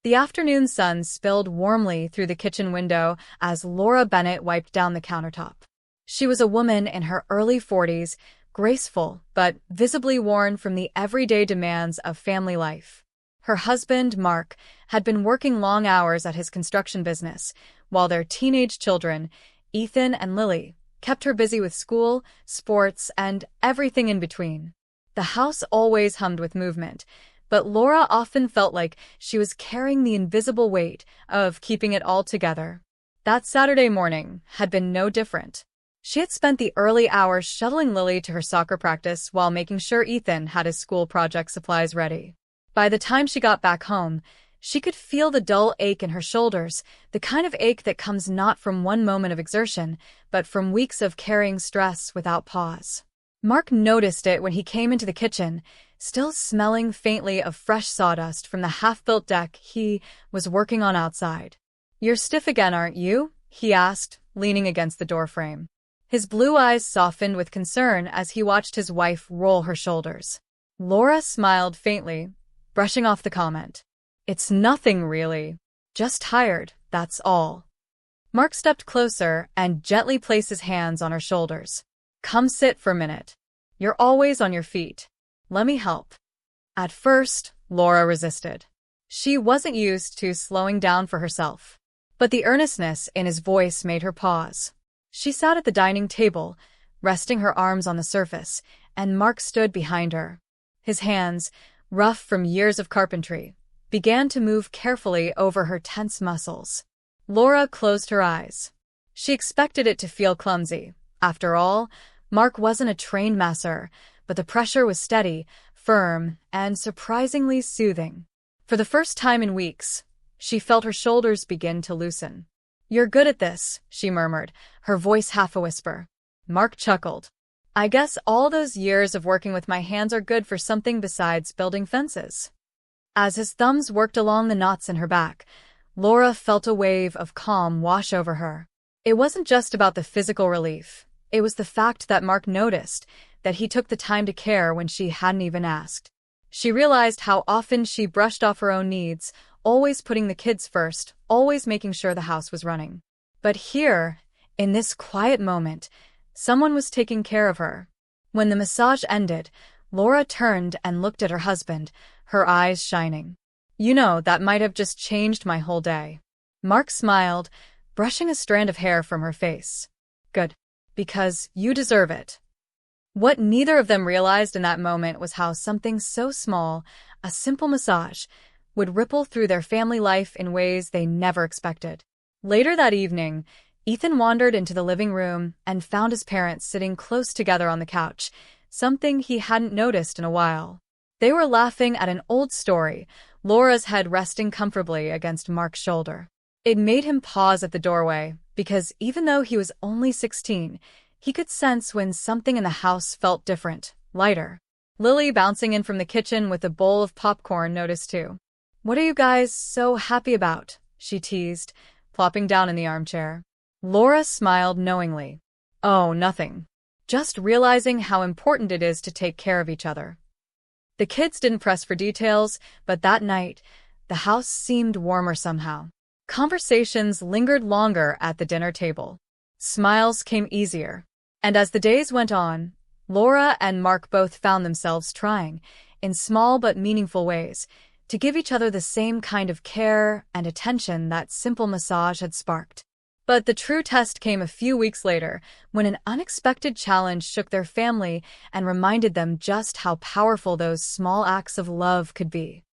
The afternoon sun spilled warmly through the kitchen window as Laura Bennett wiped down the countertop. She was a woman in her early 40s, graceful but visibly worn from the everyday demands of family life. Her husband, Mark, had been working long hours at his construction business, while their teenage children, Ethan and Lily, kept her busy with school, sports, and everything in between. The house always hummed with movement, but Laura often felt like she was carrying the invisible weight of keeping it all together. That Saturday morning had been no different. She had spent the early hours shuttling Lily to her soccer practice while making sure Ethan had his school project supplies ready. By the time she got back home, she could feel the dull ache in her shoulders, the kind of ache that comes not from one moment of exertion, but from weeks of carrying stress without pause. Mark noticed it when he came into the kitchen, still smelling faintly of fresh sawdust from the half-built deck he was working on outside. "You're stiff again, aren't you?" he asked, leaning against the doorframe. His blue eyes softened with concern as he watched his wife roll her shoulders. Laura smiled faintly, brushing off the comment. "It's nothing, really. Just tired, that's all." Mark stepped closer and gently placed his hands on her shoulders. "Come sit for a minute. You're always on your feet. Let me help." At first, Laura resisted. She wasn't used to slowing down for herself. But the earnestness in his voice made her pause. She sat at the dining table, resting her arms on the surface, and Mark stood behind her. His hands, rough from years of carpentry, began to move carefully over her tense muscles. Laura closed her eyes. She expected it to feel clumsy. After all, Mark wasn't a trained masseur, but the pressure was steady, firm, and surprisingly soothing. For the first time in weeks, she felt her shoulders begin to loosen. "You're good at this," she murmured, her voice half a whisper. Mark chuckled. "I guess all those years of working with my hands are good for something besides building fences." As his thumbs worked along the knots in her back, Laura felt a wave of calm wash over her. It wasn't just about the physical relief. It was the fact that Mark noticed, that he took the time to care when she hadn't even asked. She realized how often she brushed off her own needs, always putting the kids first, always making sure the house was running. But here, in this quiet moment, someone was taking care of her. When the massage ended, Laura turned and looked at her husband, her eyes shining. "You know, that might have just changed my whole day." Mark smiled, brushing a strand of hair from her face. "Good. Because you deserve it." What neither of them realized in that moment was how something so small, a simple massage, would ripple through their family life in ways they never expected. Later that evening, Ethan wandered into the living room and found his parents sitting close together on the couch, something he hadn't noticed in a while. They were laughing at an old story, Laura's head resting comfortably against Mark's shoulder. It made him pause at the doorway, because even though he was only 16, he could sense when something in the house felt different, lighter. Lily, bouncing in from the kitchen with a bowl of popcorn, noticed too. "What are you guys so happy about?" she teased, plopping down in the armchair. Laura smiled knowingly. "Oh, nothing. Just realizing how important it is to take care of each other." The kids didn't press for details, but that night, the house seemed warmer somehow. Conversations lingered longer at the dinner table. Smiles came easier. And as the days went on, Laura and Mark both found themselves trying, in small but meaningful ways, to give each other the same kind of care and attention that simple massage had sparked. But the true test came a few weeks later, when an unexpected challenge shook their family and reminded them just how powerful those small acts of love could be.